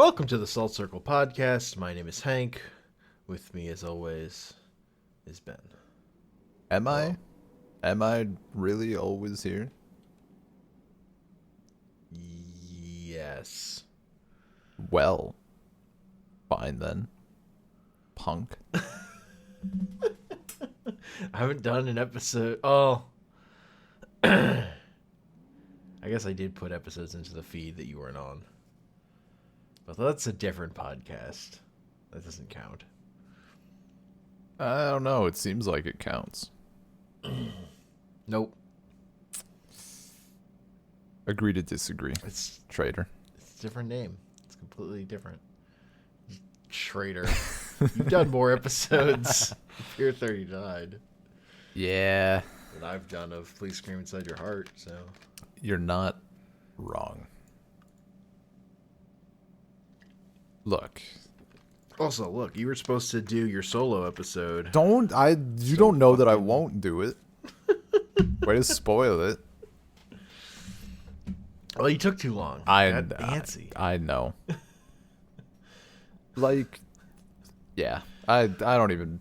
Welcome to the Salt Circle Podcast. My name is Hank. With me, as always, is Ben. Am I? Am I really always here? Yes. Well, fine then. Punk. I haven't done an episode. Oh. I guess I did put episodes into the feed that you weren't on. But that's a different podcast. That doesn't count. I don't know. It seems like it counts. Nope. Agree to disagree. It's Traitor. a different name. It's completely different. Traitor. You've done more episodes of Fear 39 Yeah. than I've done of Please Scream Inside Your Heart, so. You're not wrong. Look. Also, look, you were supposed to do your solo episode. You don't know that I won't do it. Way to spoil it. Well, you took too long. I know. Like, yeah. I don't even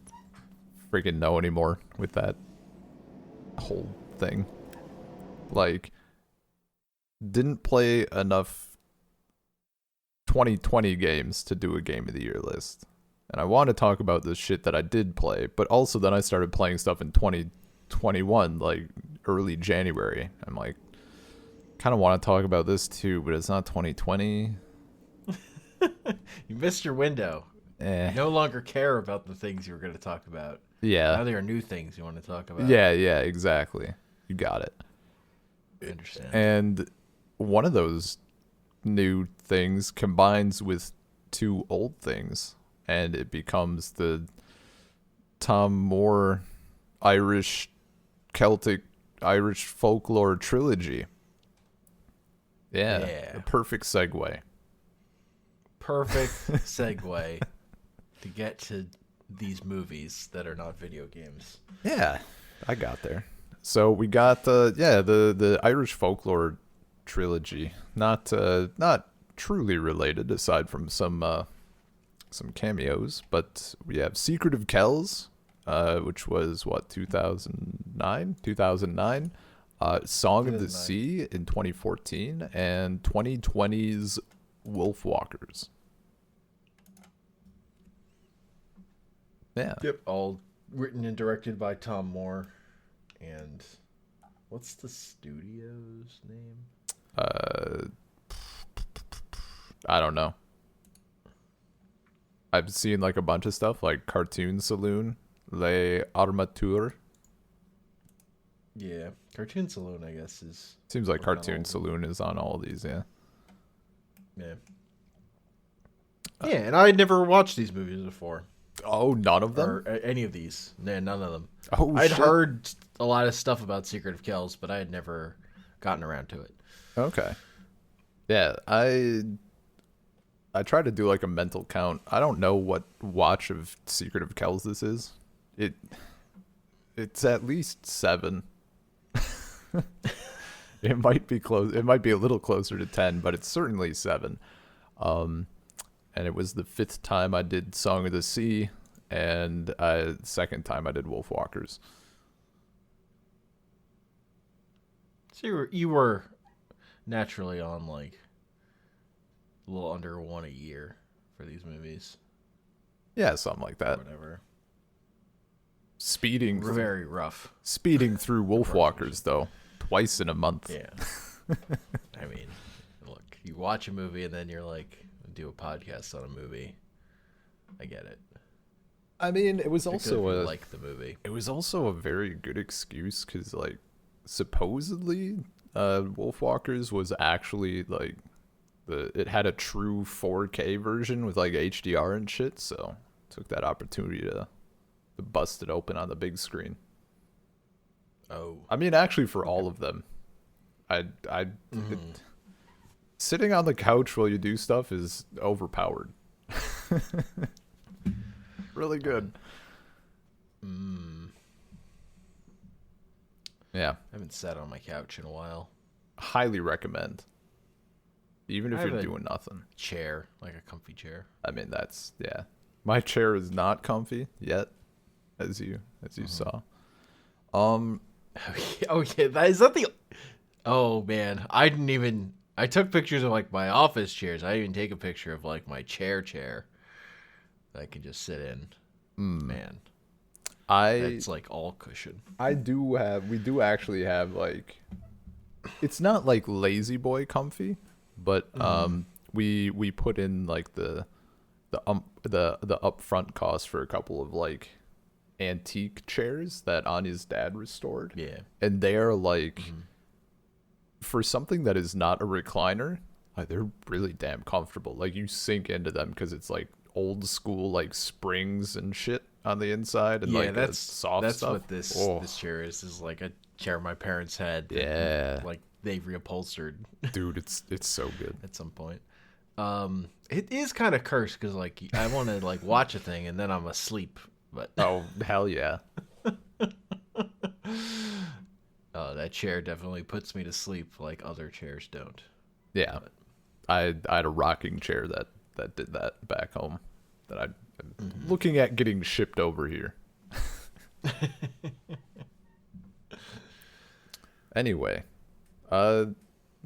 freaking know anymore with that whole thing. Like, didn't play enough 2020 games to do a Game of the Year list. And I want to talk about the shit that I did play, but also then I started playing stuff in 2021, like early January. I'm like, kind of want to talk about this too, but it's not 2020. You missed your window. You no longer care about the things you were going to talk about. Yeah. Now there are new things you want to talk about. Yeah, exactly. You got it. I understand. And one of those new things combines with two old things, and it becomes the Tomm Moore Celtic Irish Folklore Trilogy. Yeah. The perfect segue. Perfect segue to get to these movies that are not video games. Yeah, I got there. So we got the Irish Folklore Trilogy, not truly related aside from some cameos, but we have Secret of Kells, which was 2009, Song of the Sea in 2014, and 2020's Wolfwalkers. Yeah. Yep. All written and directed by Tomm Moore. And what's the studio's name? I don't know. I've seen like a bunch of stuff like Cartoon Saloon, Les Armatures. Yeah, Cartoon Saloon, I guess, is... Seems like Cartoon Saloon is on all of these, yeah. Yeah. Yeah, and I had never watched these movies before. Oh, none of them? Or any of these. Nah, none of them. Oh, I'd heard a lot of stuff about Secret of Kells, but I had never gotten around to it. Okay. Yeah, I tried to do like a mental count. I don't know what watch of Secret of Kells this is. It's at least 7. It might be close. It might be a little closer to 10, but it's certainly 7. And it was the 5th time I did Song of the Sea, and 2nd time I did Wolfwalkers. So you were naturally on like a little under 1 a year for these movies. Yeah, something like that. Whatever. We're very rough. Speeding through Wolfwalkers though, twice in a month. Yeah. I mean, look, you watch a movie and then you're like, do a podcast on a movie. I get it. I mean, it was like the movie. It was also a very good excuse because, like, supposedly, Wolfwalkers was actually like it had a true 4K version with like HDR and shit. So took that opportunity to bust it open on the big screen. Oh, I mean, actually, for all of them, sitting on the couch while you do stuff is overpowered. Really good. Yeah. I haven't sat on my couch in a while. Highly recommend. even if I have you're a doing nothing. chair, like a comfy chair. I mean, that's yeah. My chair is not comfy yet, as you saw. Um, Oh yeah, that is that the. Oh man, I didn't even. I took pictures of like my office chairs. I didn't even take a picture of like my chair that I can just sit in. Man, I that's like all cushion. we do actually have like, it's not like lazy boy comfy, but we put in like the upfront cost for a couple of like antique chairs that Anya's dad restored. Yeah. And they're like, for something that is not a recliner, they're really damn comfortable. Like you sink into them because it's like old school like springs and shit on the inside, and Yeah, like that's soft that's stuff. what this chair is like a chair my parents had. Yeah, Like they reupholstered dude, it's so good. at some point. It is kind of cursed because like I want to like watch a thing and then I'm asleep. But Oh hell yeah. that chair definitely puts me to sleep like other chairs don't. Yeah, I had a rocking chair that did that back home that I'm looking at getting shipped over here. Anyway,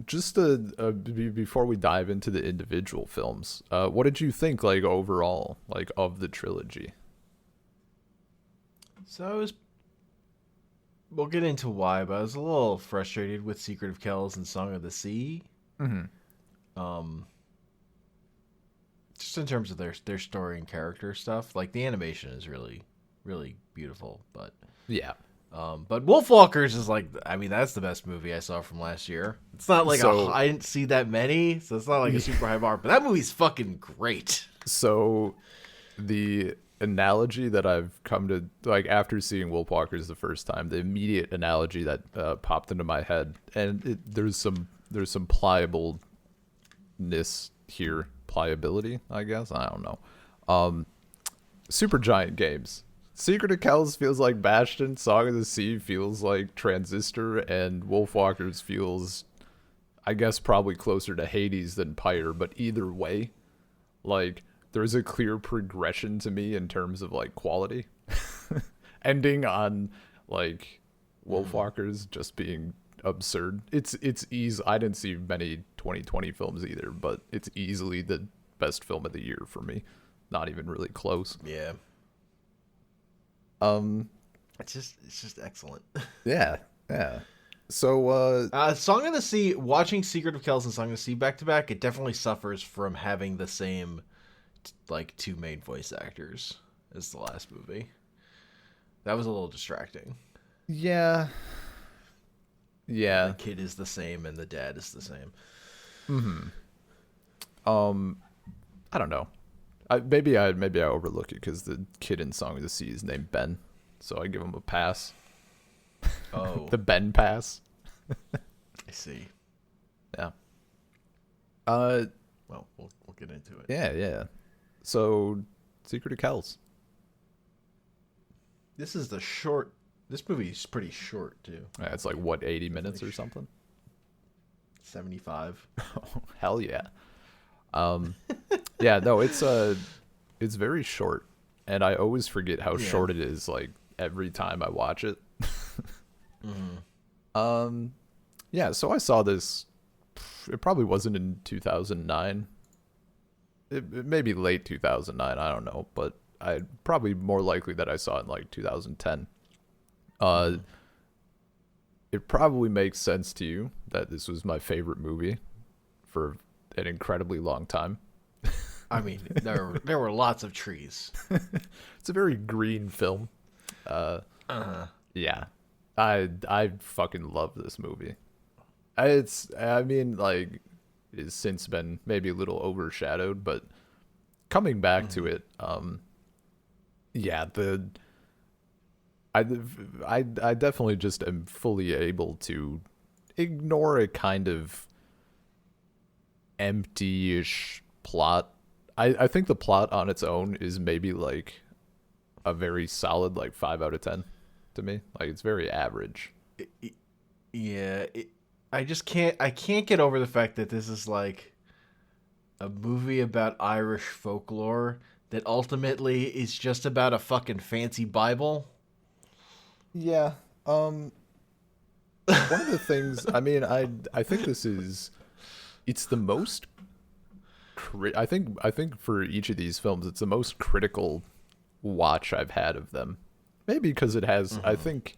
just before we dive into the individual films, what did you think like overall like of the trilogy? So we'll get into why, but I was a little frustrated with Secret of Kells and Song of the Sea. Just in terms of their story and character stuff. Like the animation is really, really beautiful, but Yeah. but Wolfwalkers is like, I mean, that's the best movie I saw from last year. It's not like I didn't see that many, so it's not like a super high bar, but that movie's fucking great. So the analogy that I've come to like after seeing Wolfwalkers the first time, the immediate analogy that popped into my head, and there's some pliableness here, pliability, I guess. I don't know. Super Giant games. Secret of Kells feels like Bastion, Song of the Sea feels like Transistor, and Wolfwalkers feels, I guess, probably closer to Hades than Pyre, but either way, like, there's a clear progression to me in terms of, like, quality. Ending on, like, Wolfwalkers just being absurd. It's easy. I didn't see many 2020 films either, but it's easily the best film of the year for me. Not even really close. Yeah. It's just excellent. Yeah. So Song of the Sea, watching Secret of Kells and Song of the Sea back to back, it definitely suffers from having the same like two main voice actors as the last movie. That was a little distracting. Yeah. The kid is the same and the dad is the same. I don't know. Maybe I overlook it because the kid in Song of the Sea is named Ben, so I give him a pass. Oh, The Ben pass. I see. Yeah. Well, we'll get into it. Yeah. So, Secret of Kells. This is the short. This movie is pretty short too. Yeah, it's like what, 80 minutes or something? 75. Oh, hell yeah. Yeah, no, it's very short, and I always forget how short it is. Like every time I watch it. Yeah. So I saw this. It probably wasn't in 2009. It may be late 2009. I don't know, but I probably more likely that I saw it in like 2010. It probably makes sense to you that this was my favorite movie for an incredibly long time. I mean, there were lots of trees. It's a very green film. Yeah. I fucking love this movie. It's since been maybe a little overshadowed, but coming back to it, yeah, I definitely just am fully able to ignore a kind of empty-ish plot. I think the plot on its own is maybe like a very solid like 5 out of 10 to me. Like it's very average. I can't get over the fact that this is like a movie about Irish folklore that ultimately is just about a fucking fancy Bible. Yeah. One of the things, I mean, I think this is, it's the most I think for each of these films, it's the most critical watch I've had of them. Maybe because it has. I think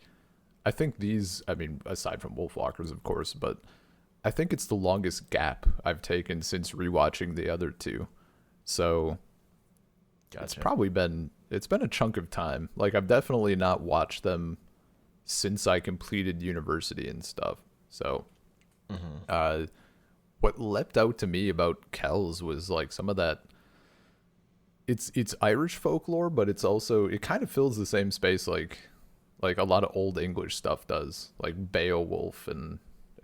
these. I mean, aside from Wolfwalkers, of course, but I think it's the longest gap I've taken since rewatching the other two. So it's Gotcha. probably been a chunk of time. Like I've definitely not watched them since I completed university and stuff. So uh what leapt out to me about Kells was like some of that. It's Irish folklore, but it's also it kind of fills the same space like a lot of old English stuff does, like Beowulf and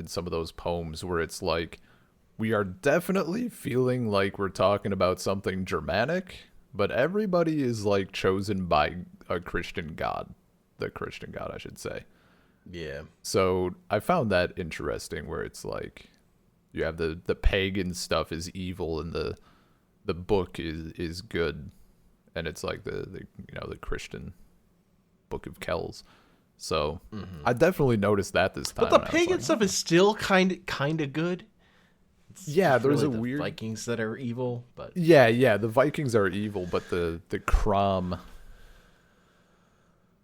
some of those poems where it's like we are definitely feeling like we're talking about something Germanic, but everybody is like chosen by a Christian god, the Christian god, I should say. Yeah. So I found that interesting, where it's like you have the pagan stuff is evil and the book is good, and it's like the the Christian book of Kells. So I definitely noticed that this time. But the and I was pagan like, stuff is still kind of good. It's yeah, just there's really a the weird Vikings that are evil, but yeah, the Vikings are evil, but the Crom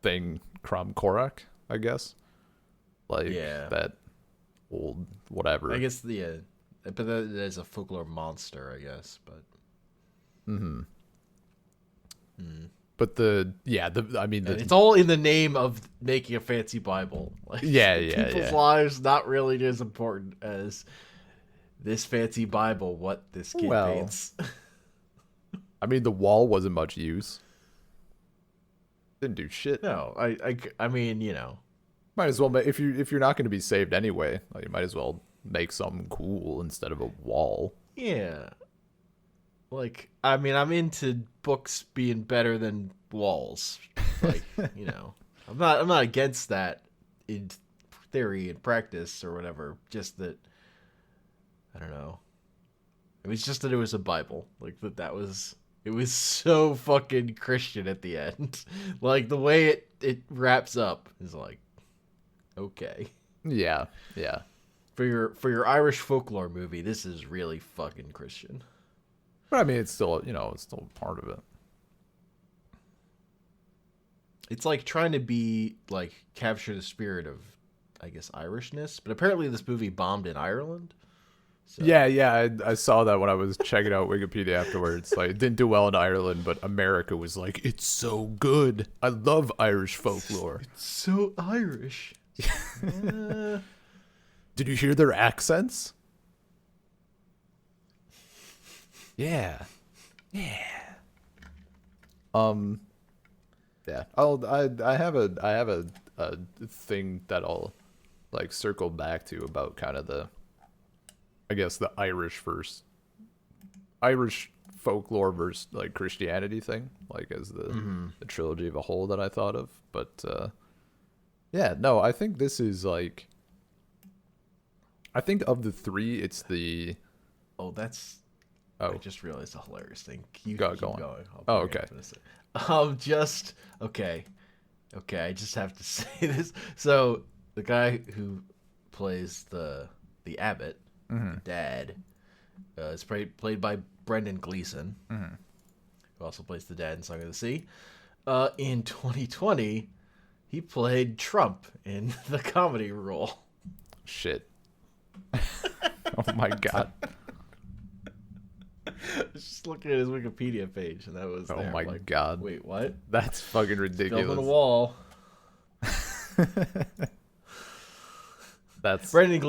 thing, Crom Korak, I guess, like yeah. that old whatever. I guess but that is a folklore monster, I guess. But But the I mean and the it's all in the name of making a fancy Bible. Like, Yeah, people's yeah. lives not really as important as this fancy Bible. What this kid Well, paints. I mean the wall wasn't much use. Didn't do shit. No, I mean, Might as well if you're not going to be saved anyway, like, you might as well make something cool instead of a wall. yeah. Like, I mean, I'm into books being better than walls. Like, I'm not against that in theory and practice or whatever. Just that, I don't know. It was just that it was a Bible. Like that was. It was so fucking Christian at the end. Like the way it wraps up is like, okay. Yeah, yeah. For your Irish folklore movie, this is really fucking Christian. But I mean, it's still it's still part of it. It's like trying to be like capture the spirit of, I guess, Irishness. But apparently, this movie bombed in Ireland. So. Yeah. I saw that when I was checking out Wikipedia afterwards. Like, it didn't do well in Ireland, but America was like, it's so good. I love Irish folklore. It's so Irish. Did you hear their accents? Yeah. Yeah. I have a thing that I'll like circle back to about kind of the, I guess, the Irish folklore versus like Christianity thing, like as the trilogy of a whole that I thought of. But yeah, no, I think this is like, I think of the three, it's the. Oh, that's. Oh, I just realized a hilarious thing. You Go keep on. going. Oh, okay. Just okay. Okay, I just have to say this. So the guy who plays the abbot, the dad, is played by Brendan Gleeson, who also plays the dad in Song of the Sea. In 2020, he played Trump in the comedy role. shit. Oh my god. I was just looking at his Wikipedia page, and that was. Oh there. my Like, god. Wait, what? That's fucking Film on ridiculous. a wall. That's Brendan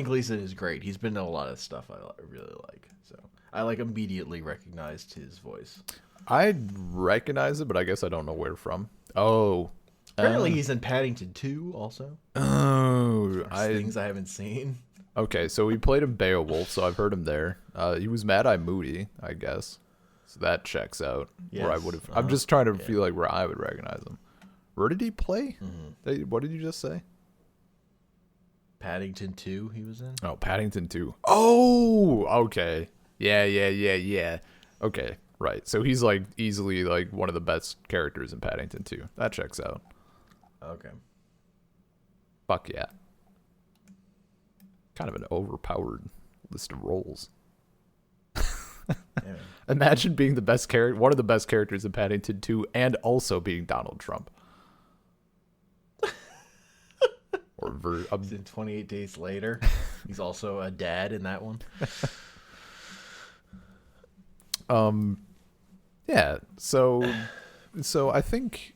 Gleeson is great. He's been in a lot of stuff I really like. So I like immediately recognized his voice. I recognize it, but I guess I don't know where from. Oh. Apparently, he's in Paddington 2 also. Oh. Things I haven't seen. Okay, so he played in Beowulf, so I've heard him there. He was Mad Eye Moody, I guess. So that checks out. Where I Yes, would have. I'm just trying to feel like where I would recognize him. Where did he play? What did you just say? Paddington 2 he was in. Oh, Paddington 2. Oh, okay. Yeah. Okay, right. So he's like easily like one of the best characters in Paddington 2. That checks out. Okay. Fuck yeah. Kind of an overpowered list of roles. Yeah. Imagine being the best character, one of the best characters in Paddington 2, and also being Donald Trump. In 28 Days Later, he's also a dad in that one. Yeah. So I think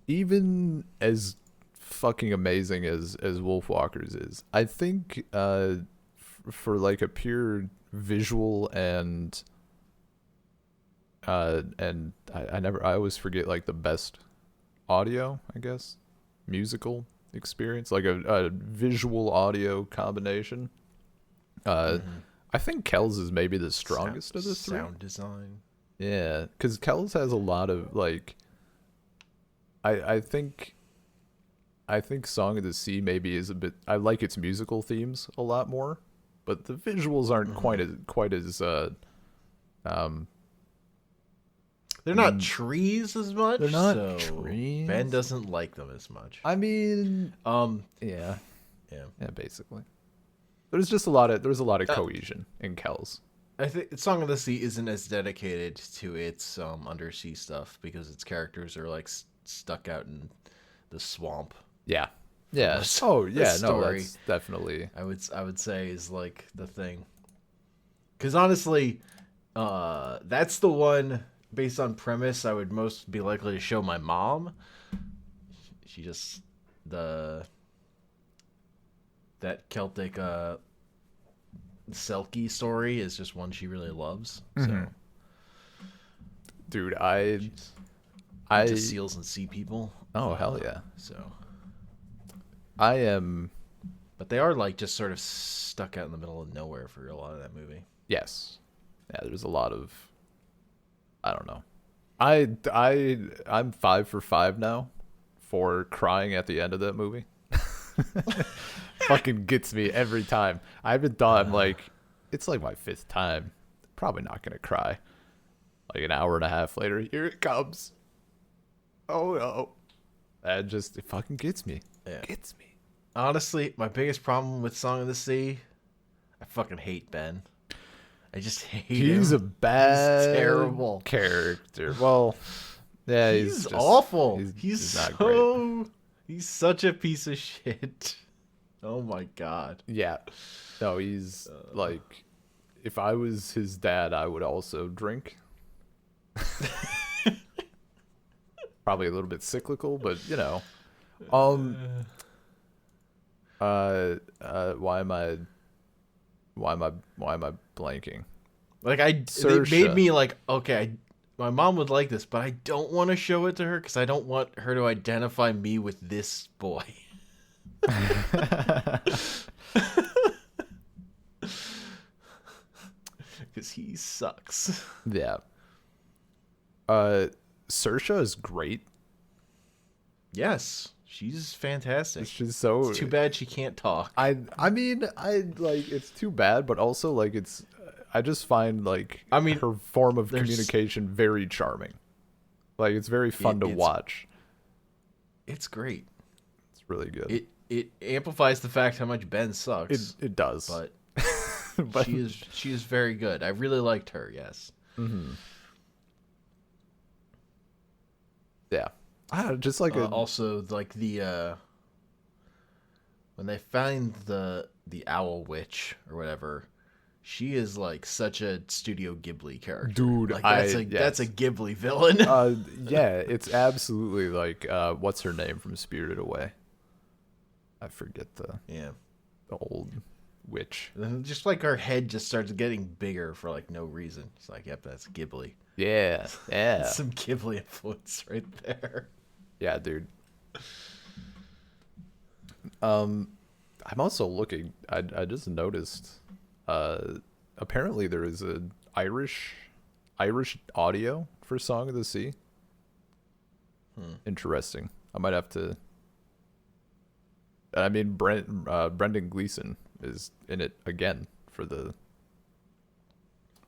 even as fucking amazing as Wolfwalkers is, I think for like a pure visual and I always forget like the best audio, I guess, musical experience, like a visual audio combination. I think Kells is maybe the strongest of the three. Sound design. Yeah, because Kells has a lot of like. I think Song of the Sea maybe is a bit. I like its musical themes a lot more, but the visuals aren't quite as They're not trees as much. They're not so trees. Ben doesn't like them as much. I mean, yeah, basically. There's a lot of cohesion in Kells. I think Song of the Sea isn't as dedicated to its undersea stuff because its characters are like stuck out in the swamp. Yeah. Oh yeah, no, that's definitely. I would say is like the thing. Because honestly, that's the one based on premise I would most be likely to show my mom. She just that Celtic Selkie story is just one she really loves. So, dude, into seals and sea people. Oh hell yeah! So, I am. But they are like just sort of stuck out in the middle of nowhere for a lot of that movie. Yes, yeah. There's a lot of. I don't know. I'm 5 for 5 now for crying at the end of that movie. Fucking gets me every time. I haven't thought I'm like, it's like my 5th time. Probably not gonna cry. Like an hour and a half later, here it comes. Oh no. It fucking gets me. Yeah. Gets me. Honestly, my biggest problem with Song of the Sea, I fucking hate Ben. I just hate him. He's a bad, he's terrible character. Well, yeah, he's just awful. He's not so great. He's such a piece of shit. Oh my god. Yeah. No, he's like, if I was his dad, I would also drink. Probably a little bit cyclical, but you know. Why am I blanking? Like it made me like, okay, my mom would like this, but I don't want to show it to her because I don't want her to identify me with this boy. Because he sucks. Yeah. Saoirse is great. Yes, she's fantastic. She's so. It's too bad she can't talk. I mean, like it's too bad, but also like it's. I just find like her form of communication very charming. Like it's very fun to watch. It's great. It's really good. It amplifies the fact how much Ben sucks. It does. But, but she is very good. I really liked her. Yes. Mm-hmm. Yeah. Just like also like the when they find the owl witch or whatever, she is like such a Studio Ghibli character. Dude, like that's a Ghibli villain. Yeah, it's absolutely like what's her name from Spirited Away? I forget the old witch. And then just like her head just starts getting bigger for like no reason. It's like, yep, that's Ghibli. Yeah. Some Ghibli influence right there. Yeah, dude. I'm also looking. I just noticed. Apparently there is a Irish audio for Song of the Sea. Interesting. I might have to. I mean, Brendan Gleeson is in it again for the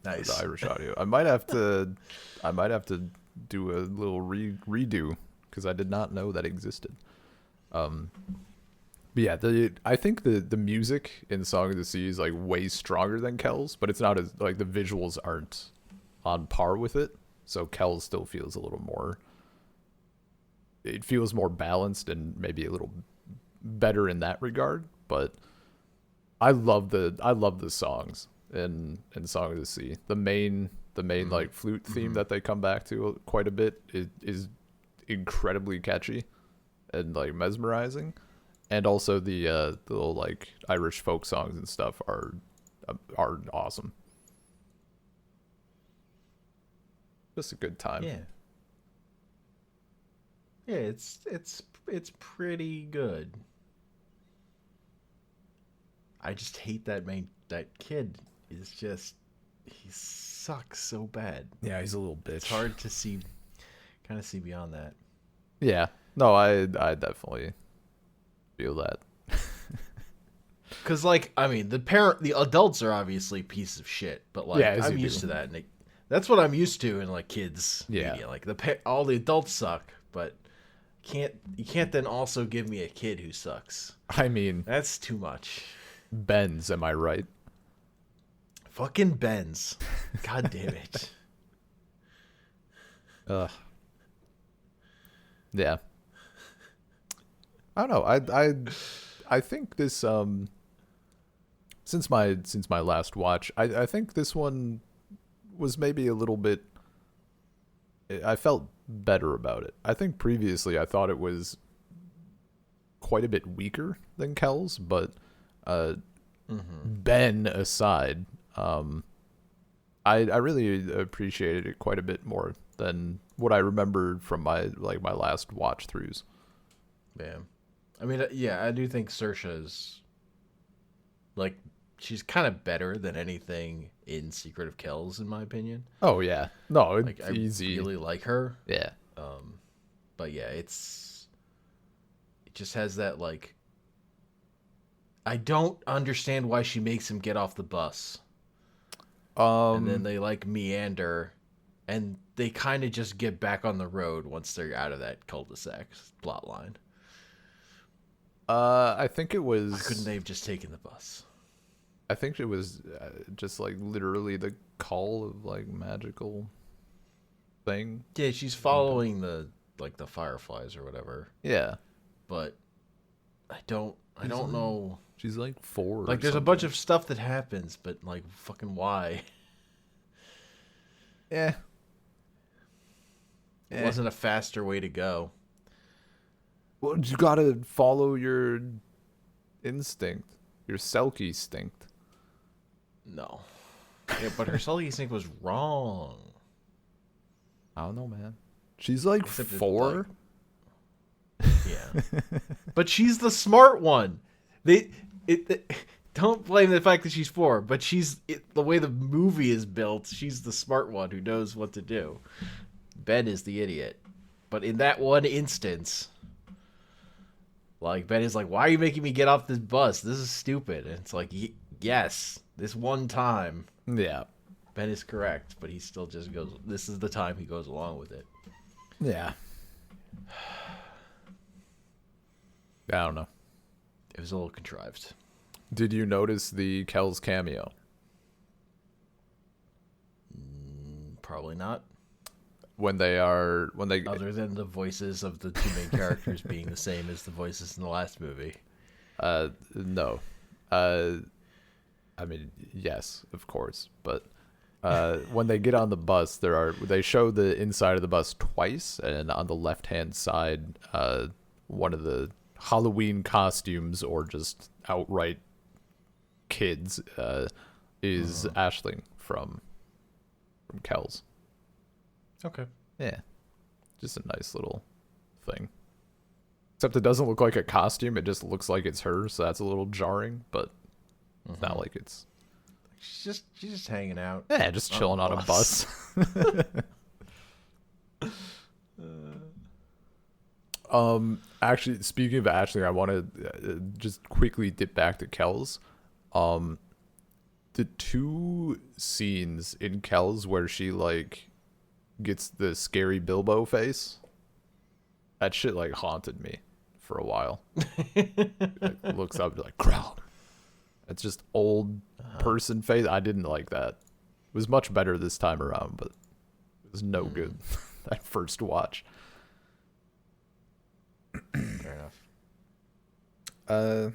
for the Nice. Irish audio. I might have to do a little redo because I did not know that existed. Um, but yeah, I think the music in Song of the Sea is like way stronger than Kells, but it's not as like the visuals aren't on par with it. So Kells still feels a little more. It feels more balanced and maybe a little better in that regard. But I love the songs in Song of the Sea. The main like flute theme that they come back to quite a bit is incredibly catchy and like mesmerizing, and also the little like Irish folk songs and stuff are awesome. Just a good time. Yeah. Yeah, it's pretty good. I just hate that kid is just he sucks so bad. Yeah, he's a little bitch. It's hard to see beyond that. Yeah. No, I definitely feel that. Cuz like, I mean, the adults are obviously pieces of shit, but like Yeah, as I'm you used do. to that and that's what I'm used to in like kids Yeah. media. Like all the adults suck, but you can't then also give me a kid who sucks. I mean, That's too much. Benz, am I right? Fucking Benz. God damn it. Ugh. Yeah. I don't know. I think this since my last watch, I think this one was maybe a little bit. I felt better about it. I think previously I thought it was quite a bit weaker than Kells, but Ben aside, I really appreciated it quite a bit more than what I remembered from my last watch throughs. Yeah. I mean, yeah, I do think Saoirse's like she's kind of better than anything in Secret of Kells, in my opinion. Oh yeah, no, Like it's I easy. really like her. Yeah, But yeah, it just has that like I don't understand why she makes him get off the bus. And then they like meander and they kind of just get back on the road once they're out of that cul-de-sac plot line. I think it was. Why couldn't they have just taken the bus? I think it was just like literally the call of like magical thing. Yeah, she's following the fireflies or whatever. Yeah, But I don't know. she's like 4. Like there's a bunch of stuff that happens, but like fucking why? yeah. It wasn't a faster way to go. Well, you gotta follow your instinct, your Selkie instinct. No. Yeah, but her Sully instinct was wrong. I don't know, man. She's like Except it's 4. Yeah. But she's the smart one. Don't blame the fact that she's 4, but the way the movie is built, she's the smart one who knows what to do. Ben is the idiot. But in that one instance, like Ben is like, "Why are you making me get off this bus? This is stupid." And it's like, "Yes, this one time." Yeah. Ben is correct, but he still just goes. This is the time he goes along with it. Yeah. I don't know. It was a little contrived. Did you notice the Kells cameo? Probably not. When they Other than the voices of the two main characters being the same as the voices in the last movie. No. I mean, yes, of course, but when they get on the bus, they show the inside of the bus twice, and on the left-hand side, one of the Halloween costumes or just outright kids is Aisling from Kells. Okay. Yeah, just a nice little thing. Except it doesn't look like a costume; it just looks like it's her, so that's a little jarring. But it's not like it's. She's just hanging out. Yeah, just chilling on a bus. Actually, speaking of Aisling, I want to just quickly dip back to Kells. the two scenes in Kells where she like gets the scary Bilbo face, that shit like haunted me for a while. It looks up like crown. It's just old person face. I didn't like that. It was much better this time around, but it was no good that first watch. Fair enough.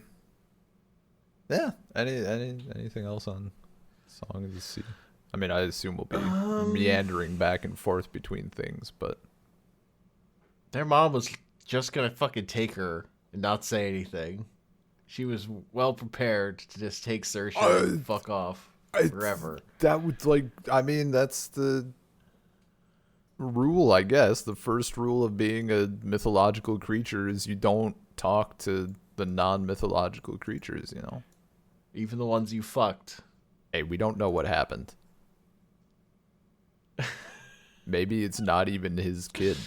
Yeah. Anything else on Song of the Sea? I mean, I assume we'll be meandering back and forth between things, but their mom was just gonna fucking take her and not say anything. She was well prepared to just take Saoirse and fuck off forever. That would like, I mean, that's the rule, I guess. The first rule of being a mythological creature is you don't talk to the non-mythological creatures, you know? Even the ones you fucked. Hey, we don't know what happened. Maybe it's not even his kid.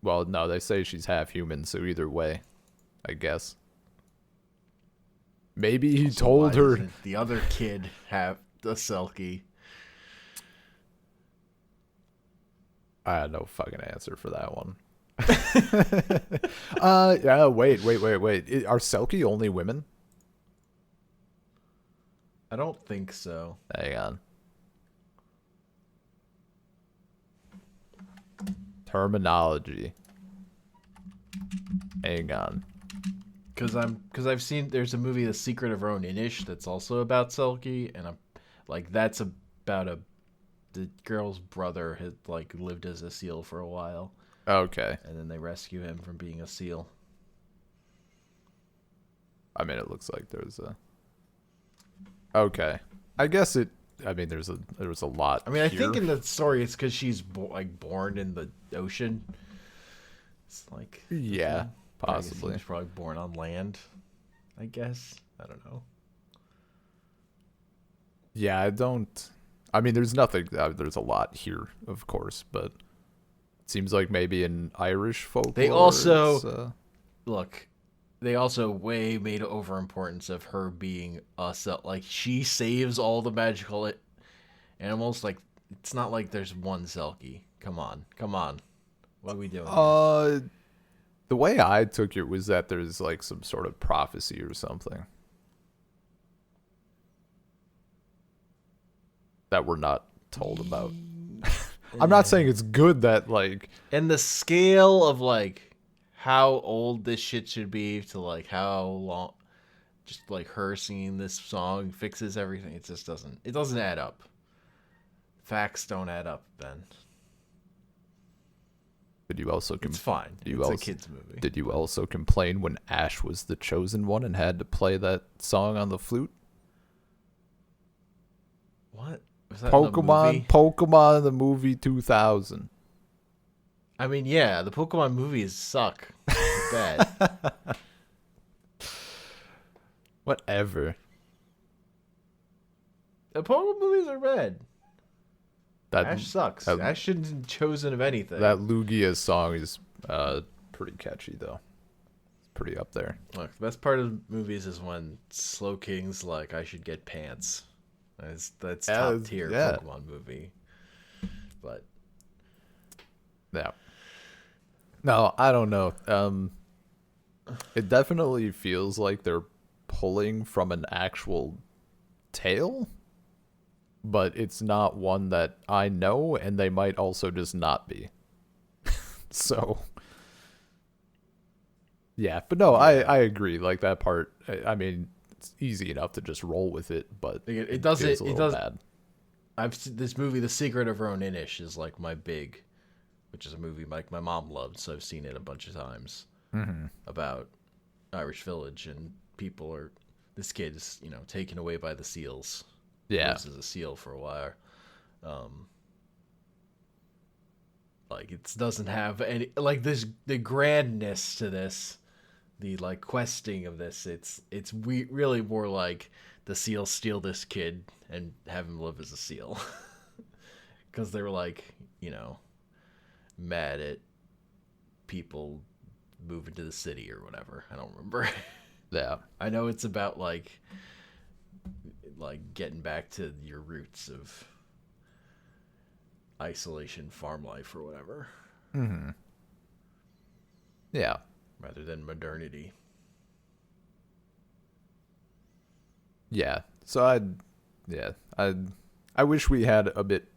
Well, no, they say she's half human, so either way, I guess. Maybe he told her. The other kid have the Selkie. I had no fucking answer for that one. Yeah, wait. Are Selkie only women? I don't think so. Hang on. Terminology. Hang on. Because I've seen there's a movie, The Secret of Kells, that's also about Selkie, and I'm like that's about the girl's brother had like lived as a seal for a while. Okay. And then they rescue him from being a seal. I mean, it looks like there's a. Okay. I guess it. I mean, there was a lot. I mean, I here. think in the story it's because she's born in the ocean. It's like yeah, possibly. She's probably born on land. I guess I don't know. Yeah, I don't. I mean, there's nothing. There's a lot here, of course, but it seems like maybe in Irish folklore. They also look. They also way made over importance of her being a like she saves all the magical animals. Like it's not like there's one Selkie. Come on. What are we doing? The way I took it was that there's like some sort of prophecy or something that we're not told about. I'm not saying it's good that like. And the scale of like how old this shit should be to like how long, just like her singing this song fixes everything. It just doesn't add up. Facts don't add up, Ben. Did you also it's fine. It's a kid's movie. Did you also complain when Ash was the chosen one and had to play that song on the flute? What? Was that Pokemon the movie 2000. I mean, yeah, the Pokemon movies suck. They're bad. Whatever. The Pokemon movies are bad. Ash sucks. Ash shouldn't have been chosen of anything. That Lugia song is pretty catchy, though. It's pretty up there. Look, the best part of the movies is when Slow King's like, I should get pants. That's top tier Pokemon movie. But yeah. No, I don't know. It definitely feels like they're pulling from an actual tale, but it's not one that I know, and they might also just not be. So, yeah. But no, I agree. Like that part, I mean, it's easy enough to just roll with it, but it doesn't. It does. Bad. I've seen this movie, The Secret of Kells, is like my big. Which is a movie like my mom loved, so I've seen it a bunch of times. About Irish village and this kid is taken away by the seals. Yeah, lives as a seal for a while. Like it doesn't have any like the grandness to this, the like questing of this. It's really more like the seals steal this kid and have him live as a seal because they were like mad at people moving to the city or whatever. I don't remember. Yeah. I know it's about like like getting back to your roots of isolation, farm life, or whatever, Yeah. rather than modernity. Yeah. So I wish we had a bit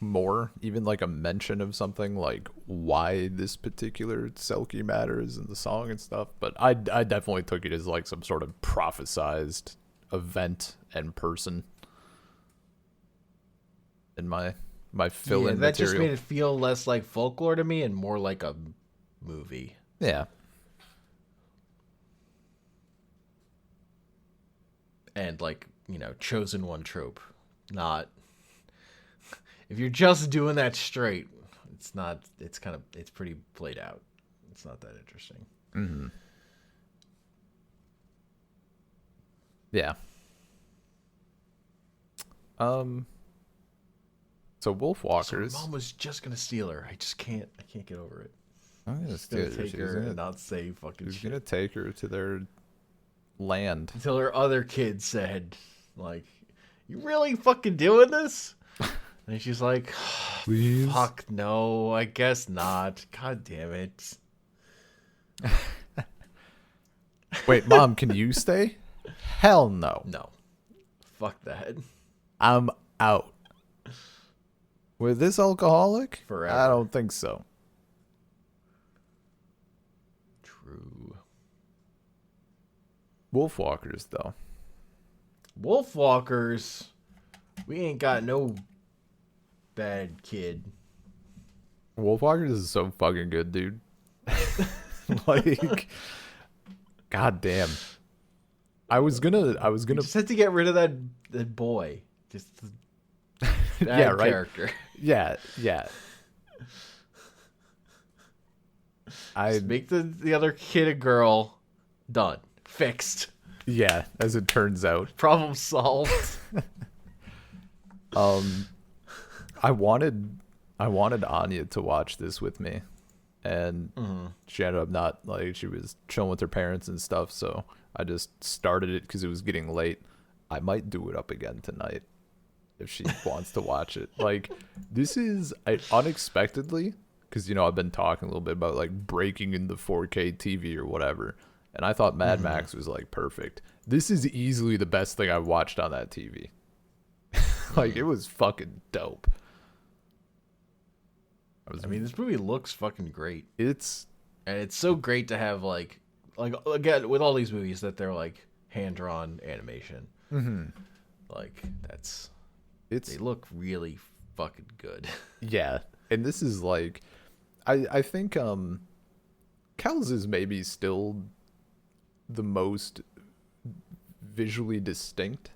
more, even like a mention of something like why this particular Selkie matters in the song and stuff. But I definitely took it as like some sort of prophesized event and person in my fill-in That just material. made it feel less like folklore to me and more like a movie. Yeah. And like, chosen one trope. Not if you're just doing that straight, it's pretty played out. It's not that interesting. Yeah. So So Wolfwalkers. my mom was just gonna steal her. I can't get over it. I'm gonna She's gonna steal her. take her and not say fucking She's shit. gonna take her to their land. Until her other kids said, like, "You really fucking doing this?" And she's like, Please. "Fuck no, I guess not. God damn it." Wait, Mom, can you stay? Hell no. No. Fuck that. I'm out. With this alcoholic? Forever. I don't think so. True. Wolfwalkers, though. Wolfwalkers, we ain't got no bad kid. Wolfwalkers is so fucking good, dude. Like, god damn. I was gonna Just had to get rid of that boy. Just bad yeah, right. character. Yeah. Just make the other kid a girl. Done. Fixed. Yeah, as it turns out. Problem solved. I wanted Anya to watch this with me, and she ended up not, like, she was chilling with her parents and stuff, so I just started it because it was getting late. I might do it up again tonight if she wants to watch it. Like, this is unexpectedly, because I've been talking a little bit about like breaking into 4K TV or whatever, and I thought Mad Max was like perfect. This is easily the best thing I've watched on that TV. Like, it was fucking dope. I mean, this movie looks fucking great. And it's so great to have like again with all these movies that they're like hand-drawn animation. Like they look really fucking good. Yeah, and this is like, I think Kells is maybe still the most visually distinct.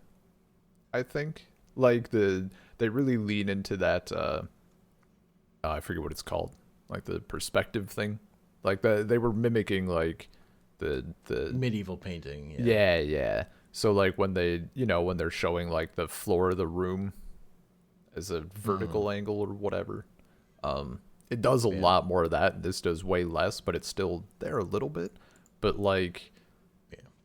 I think like they really lean into that. I forget what it's called, like the perspective thing. Like they were mimicking like the Medieval painting. Yeah. So like when they're showing like the floor of the room as a vertical angle or whatever, it does a lot more of that. This does way less, but it's still there a little bit. But like,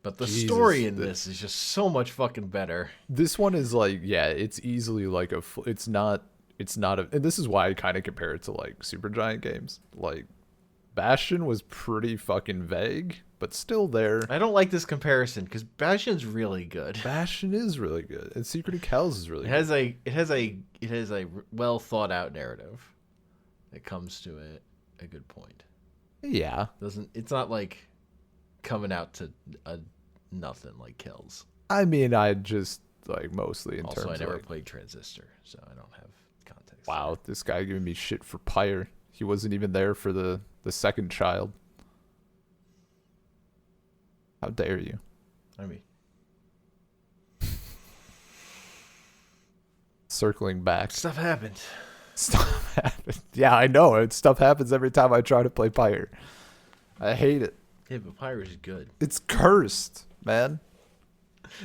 but the story in this is just so much fucking better. This one is like, it's easily like it's not and this is why I kind of compare it to like Supergiant games. Like, Bastion was pretty fucking vague, but still there. I don't like this comparison because Bastion's really good. Bastion is really good, and Secret of Kells is really good. It has a well thought out narrative that comes to a good point. Yeah. It's not like coming out to a nothing like Kells. I mean, I just like mostly in also, terms I never of like, played Transistor, so I don't have context. Wow, this guy giving me shit for Pyre. He wasn't even there for the second child. How dare you? I mean, Circling back. stuff happened. Stuff happens. Yeah, I know. Stuff happens every time I try to play Pyre. I hate it. Yeah, but Pirate's good. It's cursed, man.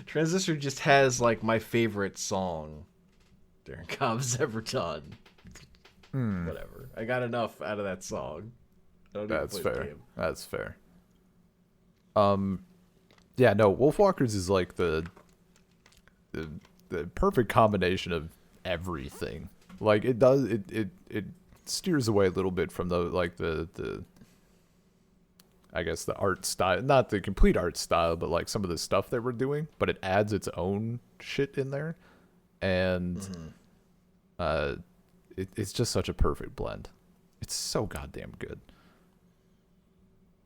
Transistor just has like my favorite song Darren Cobb's ever done. Whatever. I got enough out of that song. That's fair. That's fair. Yeah, no, Wolfwalkers is like the the perfect combination of everything. Like it does it steers away a little bit from the I guess the art style, not the complete art style, but like some of the stuff that we're doing, but it adds its own shit in there. And it's just such a perfect blend. It's so goddamn good.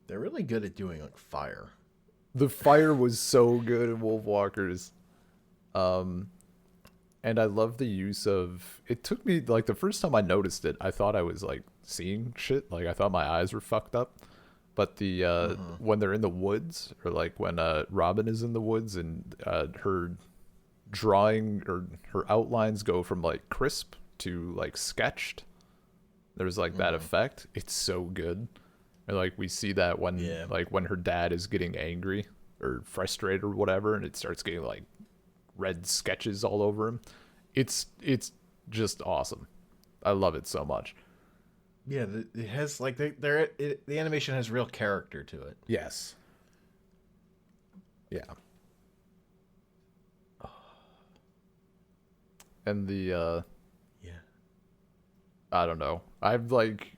They're really good at doing like fire. The fire was so good in Wolfwalkers. And I love the use of, it took me, like, the first time I noticed it, I thought I was like seeing shit. Like I thought my eyes were fucked up. But the when they're in the woods, or like when Robin is in the woods and her drawing or her outlines go from like crisp to like sketched, there's like that effect. It's so good. And like we see that when like when her dad is getting angry or frustrated or whatever, and it starts getting like red sketches all over him. It's just awesome. I love it so much. Yeah, it has like the animation has real character to it. Yes. Yeah. And the I don't know. I've like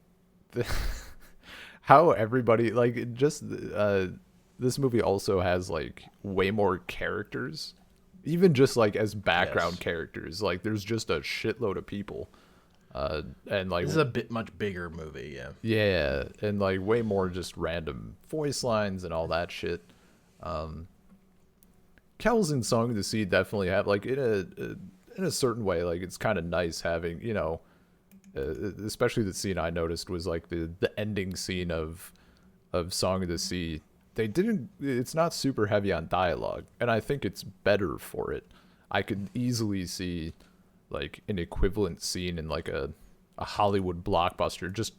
how everybody like just this movie also has like way more characters, even just like as background characters. Like there's just a shitload of people. And like this is a much bigger movie, yeah, and like way more just random voice lines and all that shit. Kells and Song of the Sea definitely have like in a certain way, like it's kind of nice having, you know, especially the scene I noticed was like the ending scene of Song of the Sea. It's not super heavy on dialogue, and I think it's better for it. I could easily see like an equivalent scene in like a Hollywood blockbuster. Just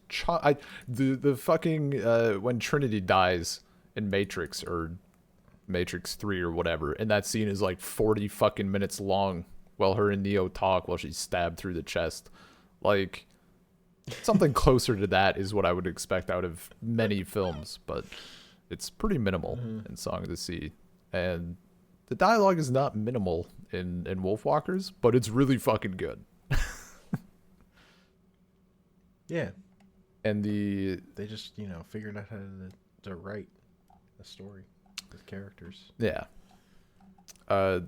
the fucking when Trinity dies in Matrix or Matrix 3 or whatever, and that scene is like 40 fucking minutes long while her and Neo talk while she's stabbed through the chest. Like something closer to that is what I would expect out of many films, but it's pretty minimal in Song of the Sea. And the dialogue is not minimal in Wolfwalkers, but it's really fucking good. Yeah. And they just, you know, figured out how to write a story with characters. Yeah. The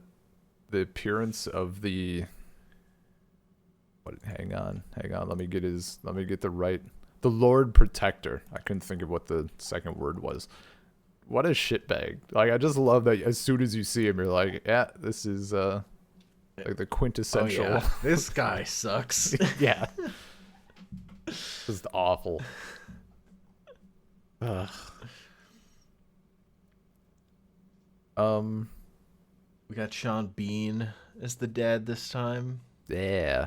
appearance of the hang on, let me get the Lord Protector. I couldn't think of what the second word was. What a shitbag. Like, I just love that as soon as you see him, you're like, yeah, this is like the quintessential. Oh, yeah. This guy sucks. Yeah. Just awful. Ugh. We got Sean Bean as the dad this time. Yeah.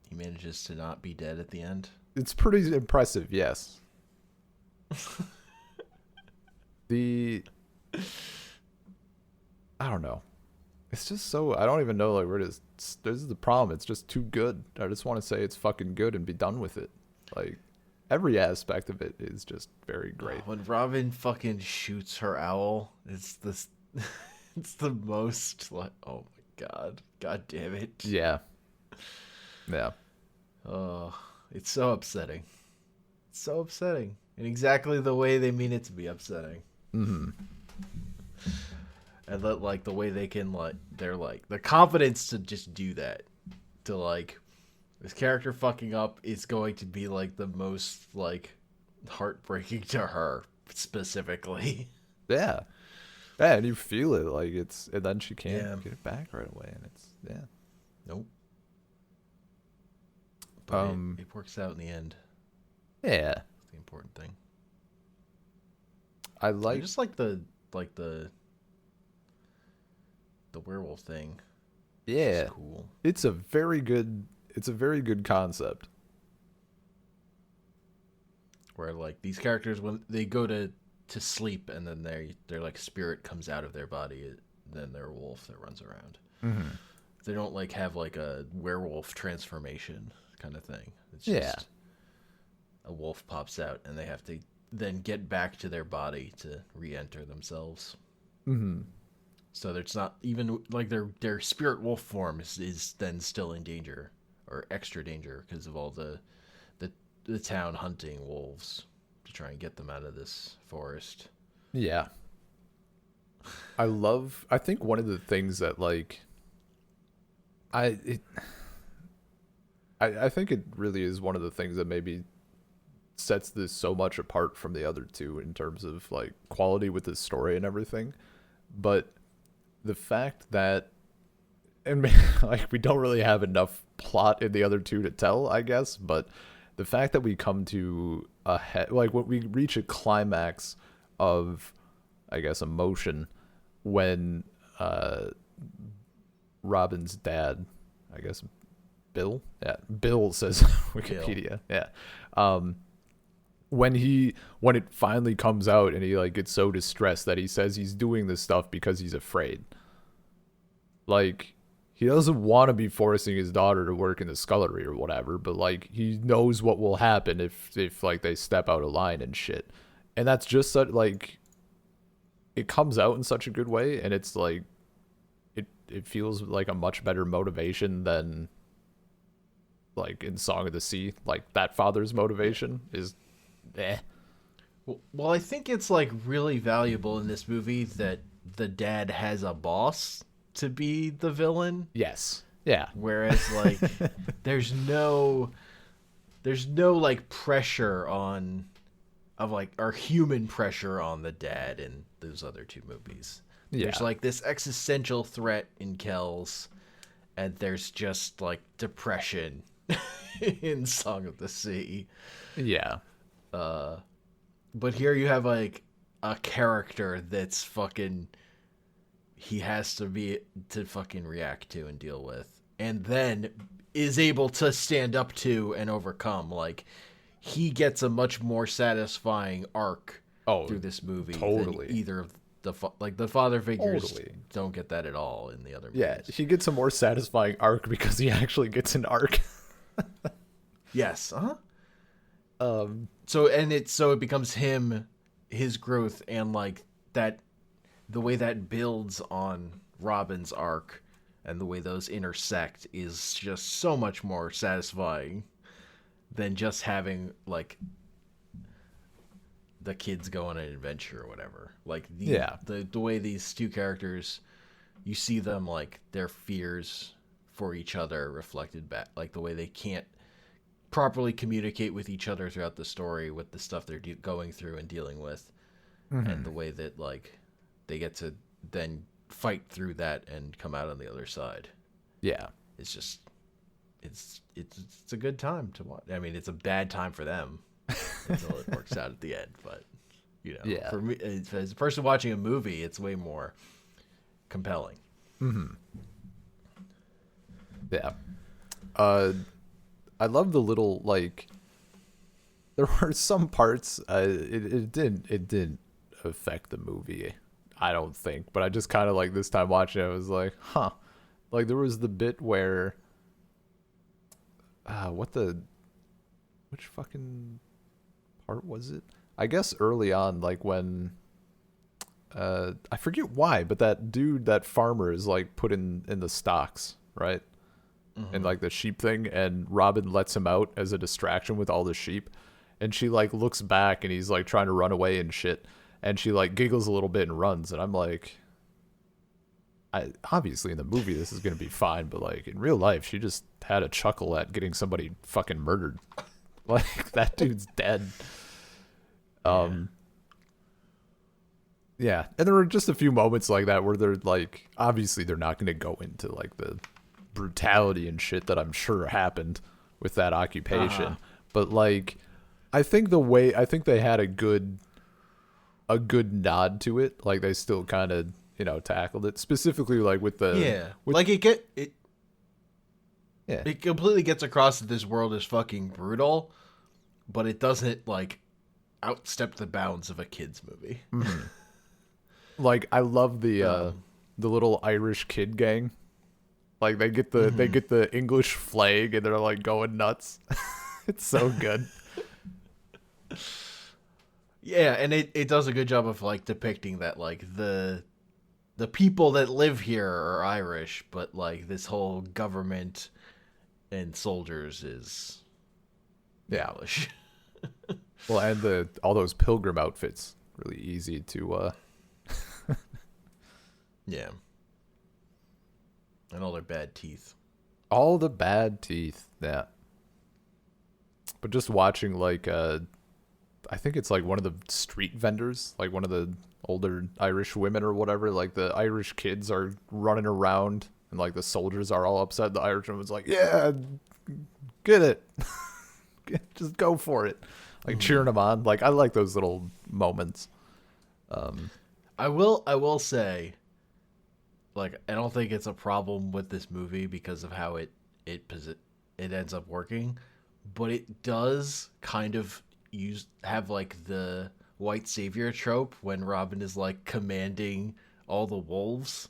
He manages to not be dead at the end. It's pretty impressive, yes. I don't know. It's just so, I don't even know like where it is. This is the problem. It's just too good. I just want to say it's fucking good and be done with it. Like every aspect of it is just very great. When Robin fucking shoots her owl, it's this it's the most like, oh my god damn it. Yeah. Oh, it's so upsetting. It's so upsetting in exactly the way they mean it to be upsetting. Mm-hmm. And that, like, the way they can, like, they're like the confidence to just do that, to like, this character fucking up is going to be like the most like heartbreaking to her specifically. Yeah, and you feel it, like it's, and then she can't get it back right away, and it's Nope. But it works out in the end. Yeah, That's the important thing. I just like the werewolf thing. Yeah, it's cool. It's a very good concept. Where like these characters, when they go to sleep and then their like spirit comes out of their body, then they're a wolf that runs around. Mm-hmm. They don't like have like a werewolf transformation kind of thing. It's just a wolf pops out and they have to then get back to their body to re-enter themselves. Mm-hmm. So it's not even like their spirit wolf form is then still in danger or extra danger because of all the the town hunting wolves to try and get them out of this forest. Yeah. I think one of the things that like I it, I think it really is one of the things that maybe sets this so much apart from the other two in terms of like quality with the story and everything. But the fact that and like we don't really have enough plot in the other two to tell, I guess, but the fact that we come to a like when we reach a climax of I guess emotion when Robin's dad, I guess Bill, yeah, Bill says Wikipedia, yeah. When it finally comes out and he like gets so distressed that he says he's doing this stuff because he's afraid. Like he doesn't want to be forcing his daughter to work in the scullery or whatever, but like he knows what will happen if like they step out of line and shit. And that's just such like it comes out in such a good way, and it's like it feels like a much better motivation than like in Song of the Sea. Like that father's motivation is Well, I think it's like really valuable in this movie that the dad has a boss to be the villain. Yes. Yeah. Whereas like there's no like pressure on of like or human pressure on the dad in those other two movies. Yeah. There's like this existential threat in Kells, and there's just like depression in Song of the Sea. Yeah. But here you have like a character that's fucking he has to fucking react to and deal with, and then is able to stand up to and overcome. Like he gets a much more satisfying arc through this movie totally. than either of the father figures Totally. don't get that at all in the other movies. Yeah, he gets a more satisfying arc because he actually gets an arc. Yes. So it becomes his growth, and like that the way that builds on Robin's arc and the way those intersect is just so much more satisfying than just having like the kids go on an adventure or whatever. Like the way these two characters, you see them like their fears for each other reflected back, like the way they can't properly communicate with each other throughout the story with the stuff they're going through and dealing with, and the way that like they get to then fight through that and come out on the other side. Yeah, it's just it's a good time to watch. I mean, it's a bad time for them until it works out at the end, but you know, for me as a person watching a movie, it's way more compelling. Yeah. I love the little like there were some parts it didn't affect the movie, I don't think, but I just kind of like this time watching it I was like, huh. Like there was the bit where which fucking part was it? I guess early on, like when I forget why, but that farmer is like put in the stocks, right? And like the sheep thing, and Robin lets him out as a distraction with all the sheep, and she like looks back and he's like trying to run away and shit, and she like giggles a little bit and runs, and I'm like, obviously in the movie this is gonna be fine, but like in real life she just had a chuckle at getting somebody fucking murdered. Like that dude's dead. Yeah, and there were just a few moments like that where they're like, obviously they're not gonna go into like the brutality and shit that I'm sure happened with that occupation, but like I think they had a good nod to it. Like they still kind of tackled it specifically, like with the it completely gets across that this world is fucking brutal, but it doesn't like outstep the bounds of a kids movie. Like I love the little Irish kid gang. Like they get the English flag and they're like going nuts. It's so good. Yeah, and it does a good job of like depicting that like the people that live here are Irish, but like this whole government and soldiers is Yeah. English. Well, and all those pilgrim outfits, really easy to Yeah. And all their bad teeth. all the bad teeth. Yeah. But just watching like I think it's like one of the street vendors, like one of the older Irish women or whatever, like the Irish kids are running around and like the soldiers are all upset. The Irish woman's like, "Yeah, get it. Just go for it." Like cheering them on. Like I like those little moments. I will say, like, I don't think it's a problem with this movie because of how it ends up working, but it does kind of have like the white savior trope when Robin is like commanding all the wolves,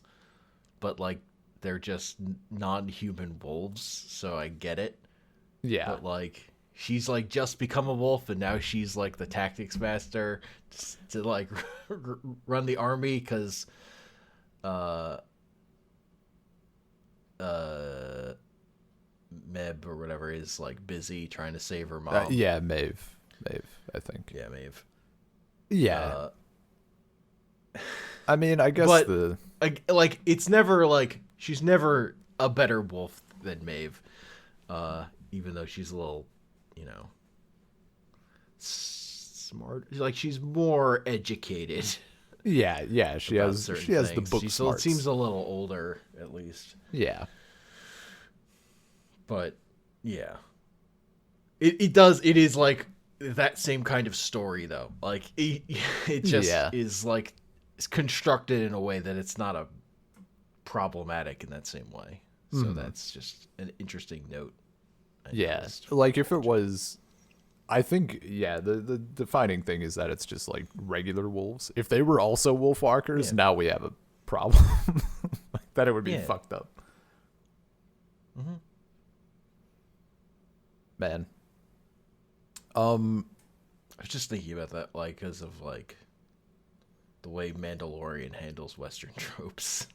but like they're just non-human wolves, so I get it. Yeah. But like she's like just become a wolf and now she's like the tactics master to like run the army because uh Meb or whatever is like busy trying to save her mom. Yeah, Maeve, I think. Yeah, Maeve. Yeah. I mean, I guess But the like it's never like she's never a better wolf than Maeve, even though she's a little, you know, smart. Like she's more educated. yeah, she has certain the things. book So it smarts. seems a little older, at least. Yeah. But yeah, it does. It is like that same kind of story, though. Like it just is like it's constructed in a way that it's not a problematic in that same way. So that's just an interesting note. Yeah, like if it was, I think, yeah, the defining thing is that it's just like regular wolves. If they were also Wolfwalkers, now we have a problem. Like, that it would be fucked up. Mm-hmm. Man. I was just thinking about that, like, because of like the way Mandalorian handles Western tropes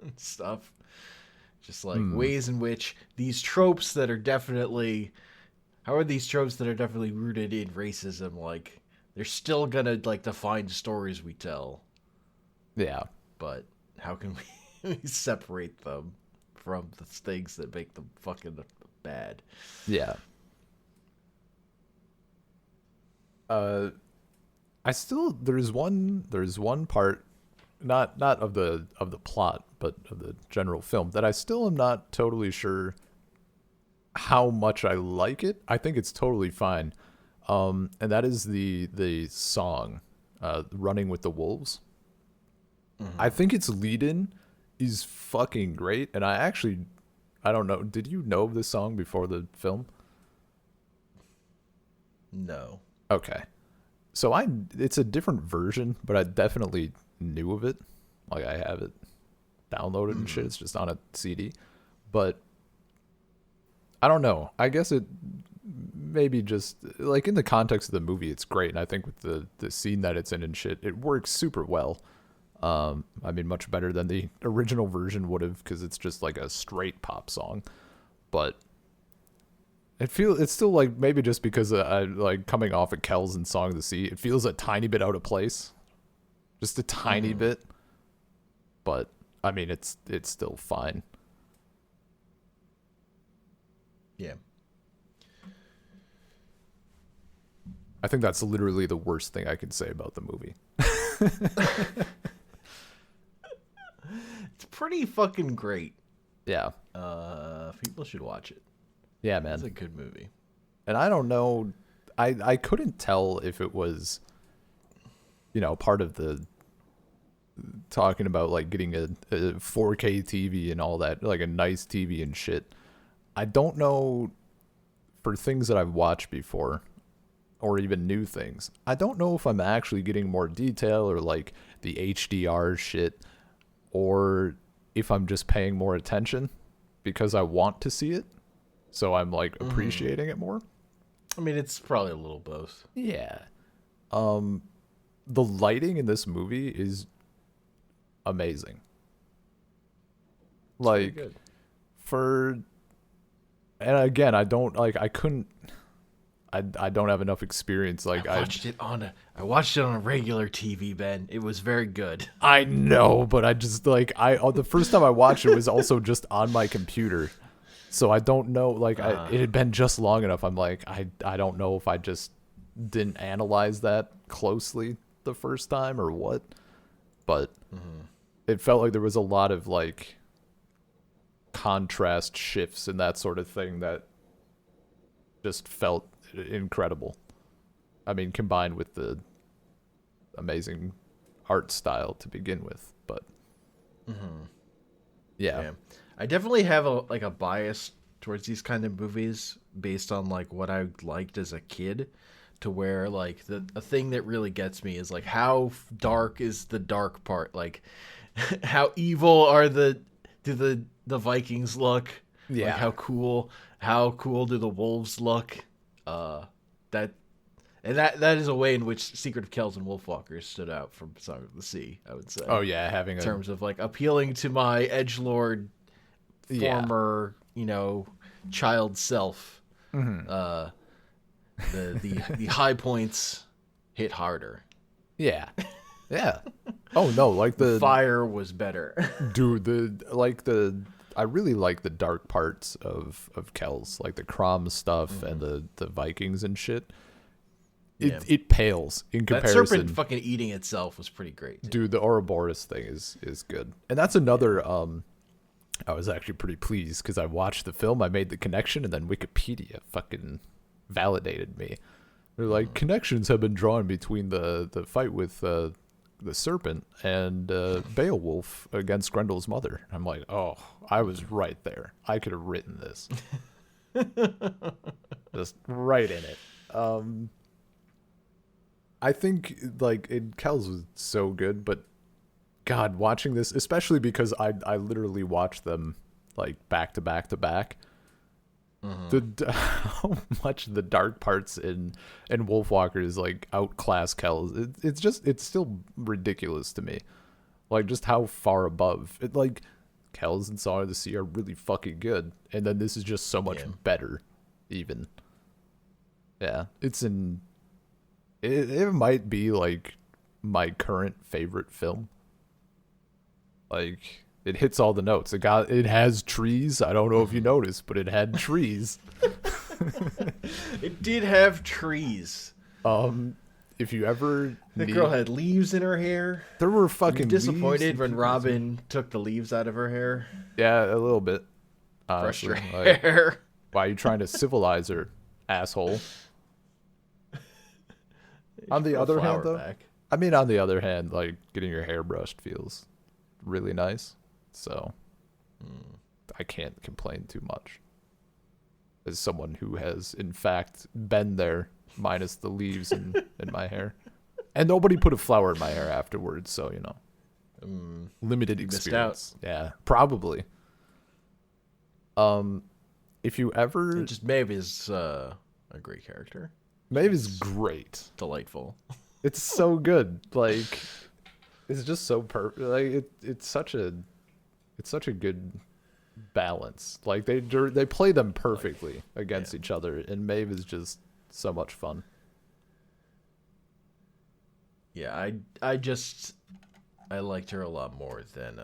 and stuff. Just like ways in which these tropes that are definitely, how are these tropes that are definitely rooted in racism? Like they're still gonna like define stories we tell. Yeah. But how can we separate them from the things that make them fucking bad? Yeah. I still there's one part, not of the plot, but of the general film that I still am not totally sure how much I like it. I think it's totally fine. And that is the song, "Running with the Wolves." I think its lead-in is fucking great, and I don't know. Did you know of this song before the film? No. Okay. So it's a different version, but I definitely knew of it. Like I have it downloaded and shit. It's just on a CD. But I don't know. I guess it maybe just like in the context of the movie, it's great. And I think with the scene that it's in and shit, it works super well. I mean, much better than the original version would have, because it's just like a straight pop song. But it's still like maybe just because I like coming off of Kells and Song of the Sea, it feels a tiny bit out of place, just a tiny bit. But I mean, it's still fine. Yeah. I think that's literally the worst thing I could say about the movie. It's pretty fucking great. Yeah. People should watch it. Yeah, man. It's a good movie. And I don't know, I couldn't tell if it was, you know, part of the talking about like getting a 4K TV and all that, like a nice TV and shit. I don't know, for things that I've watched before, or even new things, I don't know if I'm actually getting more detail or like the HDR shit, or if I'm just paying more attention because I want to see it. So I'm like appreciating it more. I mean, it's probably a little both. Yeah. The lighting in this movie is amazing. It's pretty Like good. for and again, I don't like I couldn't I don't have enough experience like I watched it on a regular TV, Ben. It was very good. I know, but I just like the first time I watched it was also just on my computer. So I don't know like it had been just long enough. I'm like I don't know if I just didn't analyze that closely the first time or what. But it felt like there was a lot of like contrast shifts and that sort of thing that just felt incredible. I mean, combined with the amazing art style to begin with, but yeah. I definitely have a bias towards these kind of movies based on like what I liked as a kid, to where like a thing that really gets me is like how dark is the dark part, like how evil are the Vikings look, Yeah. like how cool do the wolves look, that and that is a way in which Secret of Kells and Wolfwalkers stood out from Song of the Sea, I would say. Oh yeah, having In terms of like appealing to my edgelord former, child self. The high points hit harder. yeah. Yeah. Oh no, like the Fire was better. dude, I really like the dark parts of Kells, like the Crom stuff and the Vikings and shit. It pales in That comparison. serpent fucking eating itself was pretty great. Dude, the Ouroboros thing is good. And that's another I was actually pretty pleased because I watched the film, I made the connection, and then Wikipedia fucking validated me. They're like, connections have been drawn between the fight with the serpent and Beowulf against Grendel's mother. I'm like, oh, I was right there. I could have written this. Just right in it. I think like Kells was so good, but God, watching this, especially because I literally watched them like back to back to back. How much the dark parts in Wolfwalkers like outclass Kells. It's still ridiculous to me. Like just how far above it. Like Kells and Song of the Sea are really fucking good, and then this is just so much better, even. Yeah, it might be like my current favorite film. Like it hits all the notes. It has trees. I don't know if you noticed, but it had trees. It did have trees. If you ever The girl had leaves in her hair. there were Were you fucking disappointed leaves when and- Robin took the leaves out of her hair? Yeah, a little bit. Brushed her Honestly, like, hair. why are you trying to civilize her, asshole? On the Grow a other hand, flower though, back. I mean, on the other hand, like getting your hair brushed feels really nice. So I can't complain too much. As someone who has, in fact, been there, minus the leaves in my hair. And nobody put a flower in my hair afterwards, so, limited missed out. experience. Yeah, probably. If you ever... Just Maeve is a great character. Maeve is great. Delightful. It's so good. Like, it's just so perfect. Like, it's such a good balance. Like they play them perfectly against each other, and Maeve is just so much fun. Yeah, I liked her a lot more than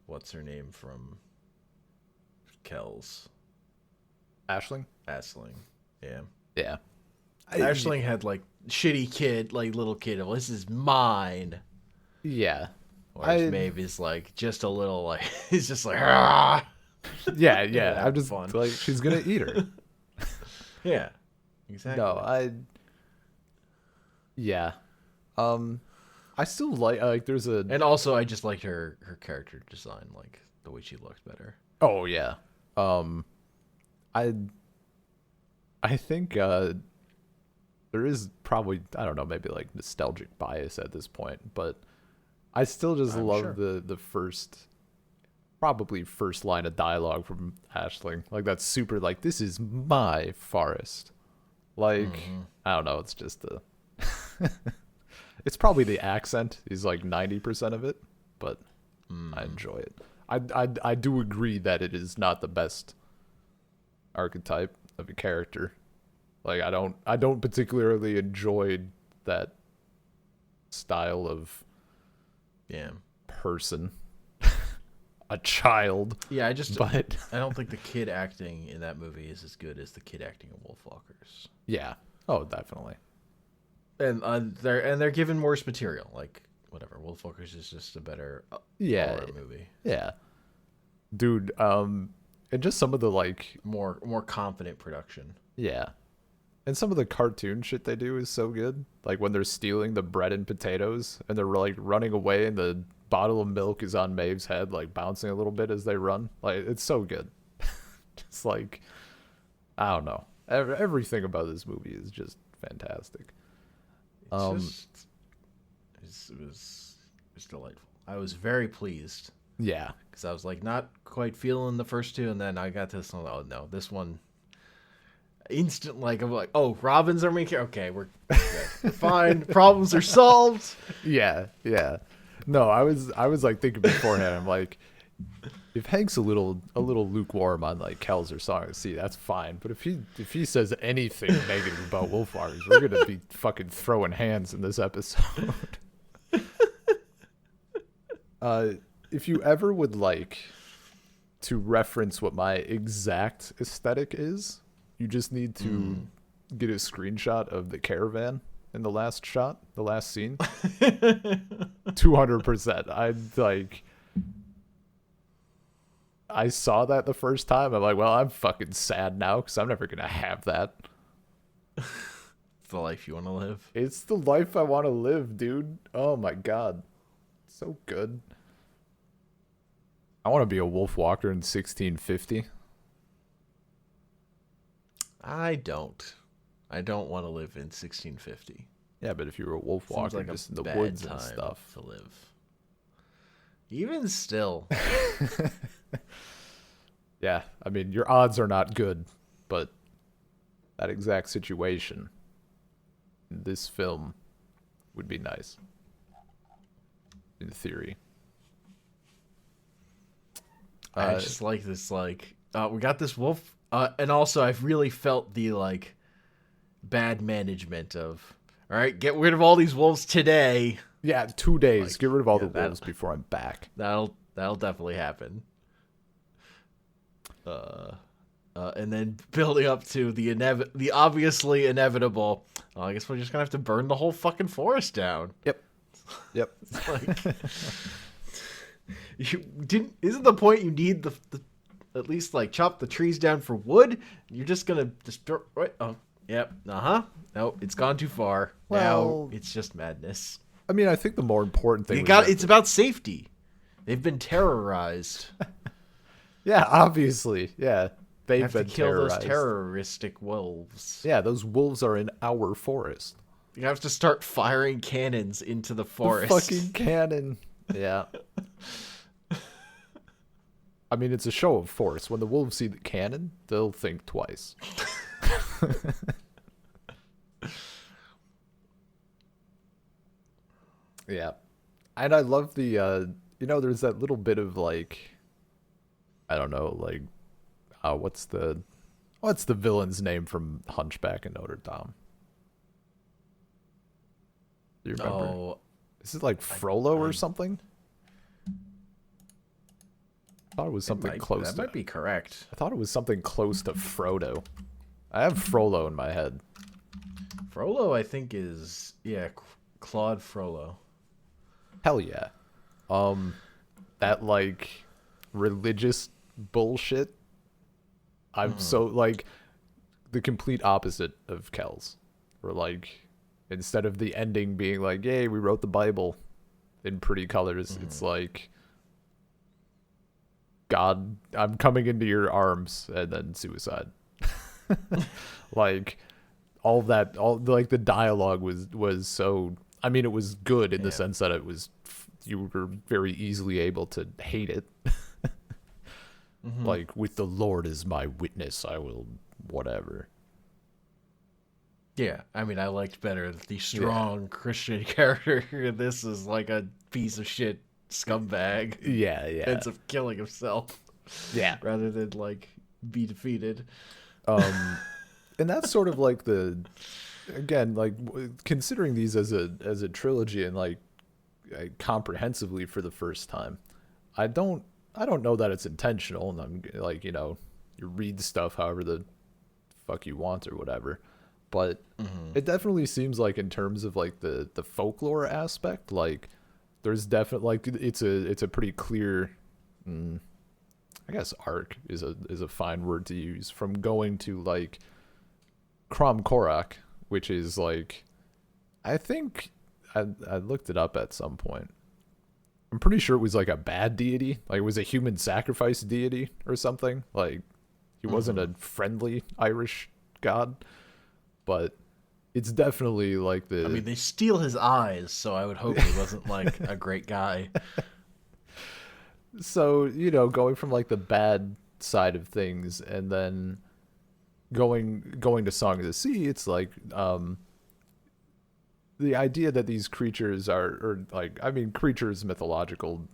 what's her name from Kells? Aisling? Aisling. Yeah. Yeah. Aisling had like shitty kid, like little kid. Well, this is mine. Yeah. Whereas Maeve is like just a little like he's just like ah. Yeah. I'm just fun. like she's gonna eat her. Yeah. Exactly. No, yeah. I still like there's a And also I just liked her character design, like the way she looked better. Oh yeah. I think there is probably, I don't know, maybe like nostalgic bias at this point, but I still just love the first line of dialogue from Aisling. Like that's super like, this is my forest. Like I don't know, it's just it's probably the accent is like 90% of it, but I enjoy it. I do agree that it is not the best archetype of a character. Like I don't particularly enjoy that style of person. A child. Yeah, but I don't think the kid acting in that movie is as good as the kid acting in Wolfwalkers. yeah. Oh, definitely. And they're given worse material. Like whatever, Wolfwalkers is just a better horror movie. Yeah. Dude, and just some of the like More confident production. yeah. And some of the cartoon shit they do is so good. Like when they're stealing the bread and potatoes and they're like running away and the bottle of milk is on Maeve's head, like bouncing a little bit as they run. Like it's so good. Just like, I don't know. Everything about this movie is just fantastic. It was delightful. I was very pleased. Yeah. Because I was like not quite feeling the first two, and then I got to this one. Oh no, this one instant like I'm like, oh, Robin's our main character. Okay, we're good. We're fine. Problems are solved. Yeah, yeah. No, I was like thinking beforehand. I'm like, if Hank's a little lukewarm on like Kells or Song of the Sea, that's fine. But if he says anything negative about Wolfwalkers, we're gonna be fucking throwing hands in this episode. If you ever would like to reference what my exact aesthetic is, you just need to get a screenshot of the caravan in the last shot, the last scene. 200%. I saw that the first time. I'm like, well, I'm fucking sad now because I'm never going to have that. It's the life you want to live. It's the life I want to live, dude. Oh my God. So good. I want to be a Wolfwalker in 1650. I don't want to live in 1650. Yeah, but if you were a Wolfwalker, Like just in a the bad woods time and stuff. to live. Even still. Yeah, I mean, your odds are not good, but that exact situation in this film would be nice. In theory. I just like this, like, we got this wolf, and also I've really felt the, like, bad management of, all right, get rid of all these wolves today. Yeah, 2 days. Like, get rid of all the wolves before I'm back. That'll definitely happen. And then building up to the obviously inevitable. Oh, I guess we're just gonna have to burn the whole fucking forest down. Yep. It's like, isn't the point you need the at least like chop the trees down for wood? You're just gonna destroy. Right? Oh, yep. Nope. It's gone too far. Well, now it's just madness. I mean, I think the more important thing. It's about safety. They've been terrorized. Yeah, obviously. Yeah, they've have been to kill terrorized. those terroristic wolves. Yeah, those wolves are in our forest. You have to start firing cannons into the forest. The fucking cannon. Yeah. I mean, it's a show of force. When the wolves see the cannon, they'll think twice. Yeah. And I love the, there's that little bit of like, I don't know, like, what's the villain's name from Hunchback in Notre Dame? Do you remember? Oh, is it like Frollo or something? I thought it was something close to. That might be correct. I thought it was something close to Frodo. I have Frollo in my head. Frollo, I think, is Claude Frollo. Hell yeah. That like religious bullshit. I'm so like the complete opposite of Kells. Where like instead of the ending being like, yay, we wrote the Bible in pretty colors, it's like, God, I'm coming into your arms, and then suicide. Like all like the dialogue was so, I mean, it was good in the sense that it was, you were very easily able to hate it. Like, with the Lord as my witness, I will whatever. Yeah, I mean, I liked better the strong Christian character. This is like a piece of shit scumbag Yeah, ends up killing himself yeah. rather than like be defeated. And that's sort of like again, like considering these as a trilogy and like comprehensively for the first time. I don't know that it's intentional, and I'm like, you read stuff however the fuck you want or whatever. But it definitely seems like in terms of like the folklore aspect, like there's definitely like it's a pretty clear I guess arc is a fine word to use, from going to like Crom Korak, which is like, I think I looked it up at some point. I'm pretty sure it was like a bad deity, like it was a human sacrifice deity or something. Like he wasn't a friendly Irish god, but it's definitely like I mean, they steal his eyes, so I would hope he wasn't like a great guy. So, going from like the bad side of things and then going to Song of the Sea, it's like the idea that these creatures are like, I mean, creatures, mythological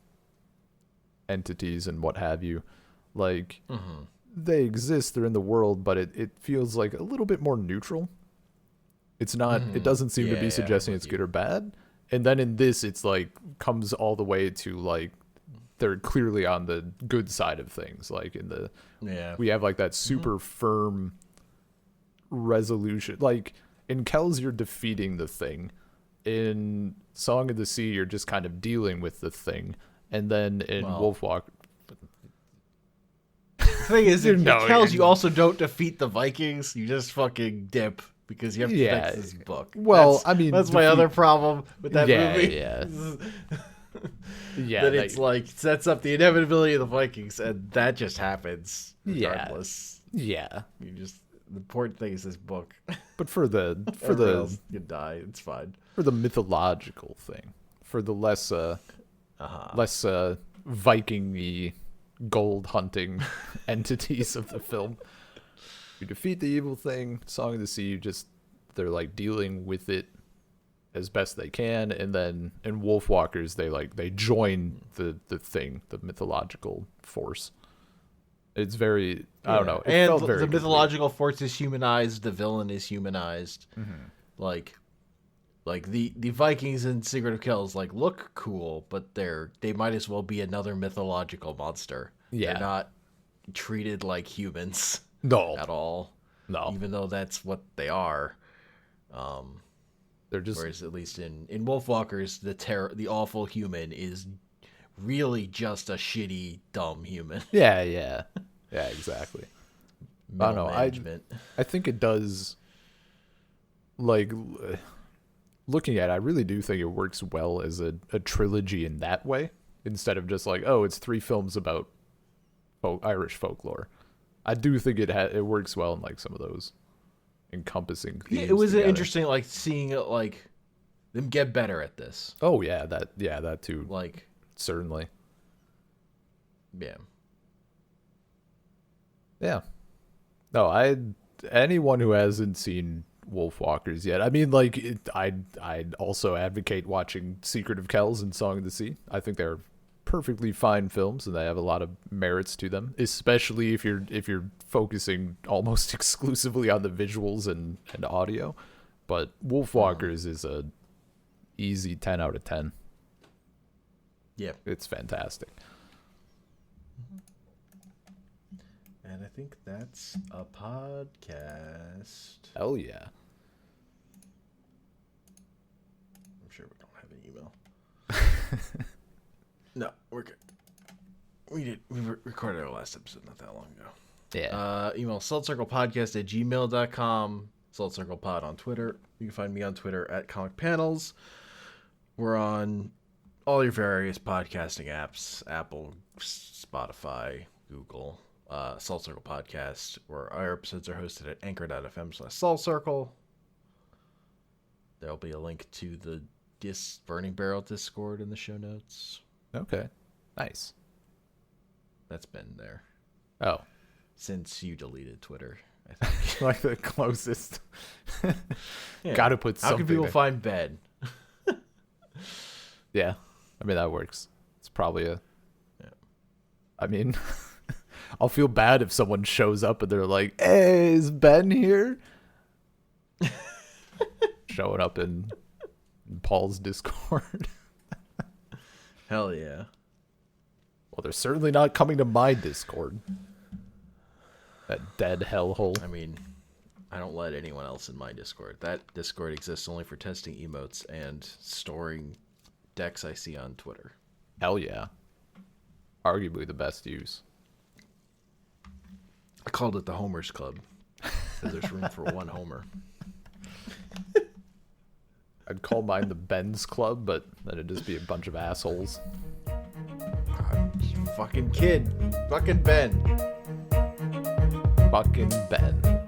entities and what have you, like they exist, they're in the world, but it feels like a little bit more neutral. It's not, it doesn't seem to be suggesting it's good or bad. And then in this, it's like comes all the way to like, they're clearly on the good side of things. Like we have like that super firm resolution. Like in Kells, you're defeating the thing. In Song of the Sea, you're just kind of dealing with the thing. And then in Wolfwalker, the thing is, in Kells, you also don't defeat the Vikings. You just fucking dip because you have to fix this book. Well, that's my other problem with that movie. Yeah. That it's like sets up the inevitability of the Vikings, and that just happens regardless. Yeah. The important thing is this book. But for the you die, it's fine. For the mythological thing, for the less Viking-y gold hunting entities of the film, you defeat the evil thing. Song of the Sea, they're like dealing with it as best they can, and then in Wolfwalkers they join the thing, the mythological force. It's very, I don't know, it felt very the mythological force is humanized, the villain is humanized. Like the Vikings in Secret of Kells like look cool, but they might as well be another mythological monster. They're not treated like humans at all. No, even though that's what they are. They're just, whereas at least in Wolfwalkers, the awful human is really just a shitty, dumb human. Yeah, exactly. I don't know. I think it does, like, looking at it, I really do think it works well as a trilogy in that way, instead of just like, oh, it's 3 films about Irish folklore. I do think it works well in like some of those encompassing themes. Yeah, it was together. interesting, like seeing it, like them get better at this. Oh yeah, that too. Like certainly. Yeah. No, anyone who hasn't seen Wolfwalkers yet, I mean, like, I'd also advocate watching Secret of Kells and Song of the Sea. I think they're perfectly fine films, and they have a lot of merits to them, especially if you're focusing almost exclusively on the visuals and audio. But Wolfwalkers is a easy 10 out of 10. Yeah, it's fantastic. And I think that's a podcast. Hell yeah. I'm sure we don't have an email. No, we're good. We recorded our last episode not that long ago. Yeah. Email saltcirclepodcast@gmail.com. SaltCirclePod on Twitter. You can find me on Twitter @ComicPanels. We're on all your various podcasting apps: Apple, Spotify, Google. Salt Circle Podcast, where our episodes are hosted at anchor.fm/saltcircle. There'll be a link to the Burning Barrel Discord in the show notes. Okay. Nice. That's been there. Oh. Since you deleted Twitter, I think. Like the closest. Yeah. Gotta put something How can people there. find Ben? Yeah. I mean, that works. It's probably a. Yeah. I mean, I'll feel bad if someone shows up and they're like, "Hey, is Ben here?" Showing up in Paul's Discord. Hell yeah. Well, they're certainly not coming to my Discord. That dead hellhole. I mean, I don't let anyone else in my Discord. That Discord exists only for testing emotes and storing decks I see on Twitter. Hell yeah. Arguably the best use. I called it the Homers Club because there's room for one Homer. I'd call mine the Ben's Club, but then it'd just be a bunch of assholes. Fucking kid. Fucking Ben. Fucking Ben.